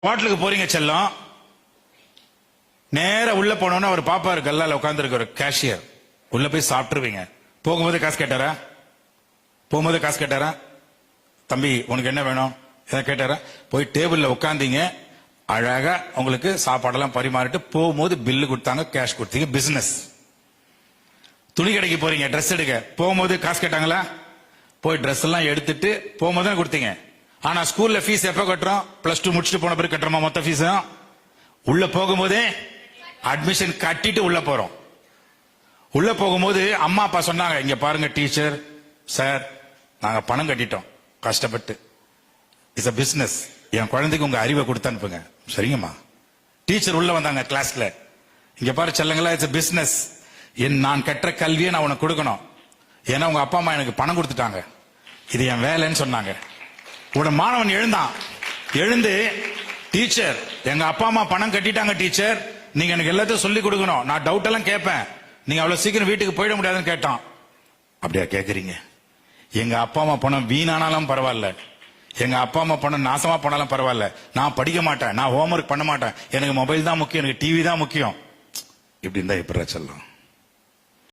ஹோட்டலுக்கு போறீங்க செல்லம், நேர உள்ள போனோன்னு அவர் பாப்பாரு, கல்லால உட்கார்ந்து ஒரு கேஷியர். உள்ள போய் சாப்பிட்டுருவீங்க. போகும்போது காசு கேட்டாரா? போகும்போது காசு கேட்டாரா? தம்பி உனக்கு என்ன வேணும் கேட்டாரா? போய் டேபிள்ல உட்காந்தீங்க, அழகா உங்களுக்கு சாப்பாடெல்லாம் பரிமாறிட்டு போகும்போது பில்லு கொடுத்தாங்க, கேஷ் கொடுத்தீங்க. பிசினஸ். துணி கடைக்கு போறீங்க, ட்ரெஸ் எடுக்க, போகும்போது காசு கேட்டாங்களா? போய் ட்ரெஸ் எல்லாம் எடுத்துட்டு போகும்போது தான் கொடுத்தீங்க. ஆனா ஸ்கூல்ல ஃபீஸ் எப்ப கட்டுறோம்? +2 முடிச்சுட்டு போன பிறகு கட்டுறோமா மொத்த ஃபீஸ்? உள்ள போகும்போதே அட்மிஷன் கட்டிட்டு உள்ள போறோம். உள்ள போகும்போது அம்மா அப்பா சொன்னாங்க, இங்க பாருங்க டீச்சர் சார், நாங்க பணம் கட்டிட்டோம் கஷ்டப்பட்டு, இட்ஸ் a பிசினஸ், என் குழந்தைக்கு உங்க அறிவை கொடுத்து அனுப்புங்க. சரிங்கம்மா. டீச்சர் உள்ள வந்தாங்க கிளாஸ்ல, இங்க பாரு செல்லங்களா, இட்ஸ் a பிசினஸ், நான் கற்ற கல்வியை நான் உனக்கு கொடுக்கணும், ஏன்னா உங்க அப்பா அம்மா எனக்கு பணம் கொடுத்துட்டாங்க, இது என் வேலைன்னு சொன்னாங்க. உட மாணவன் எழுந்தான். எழுந்து, டீச்சர் எங்க அப்பா அம்மா பணம் கட்டிட்டாங்க டீச்சர், நீங்க எனக்கு எல்லாத்தையும் சொல்லி கொடுக்கணும், நான் டவுட் எல்லாம் கேட்பேன், நீங்க அவ்வளவு சீக்கிரம் வீட்டுக்கு போயிட முடியாதுன்னு கேட்டான். அப்படியா கேக்குறீங்க? எங்க அப்பா அம்மா பணம் வீணானாலும் பரவாயில்ல, எங்க அப்பா அம்மா பணம் நாசமா போனாலும் பரவாயில்ல, நான் படிக்க மாட்டேன், நான் ஹோம்ஒர்க் பண்ண மாட்டேன், எனக்கு மொபைல் தான் முக்கியம், எனக்கு டிவி தான் முக்கியம். இப்படி இருந்தா எப்படி சொல்லலாம்?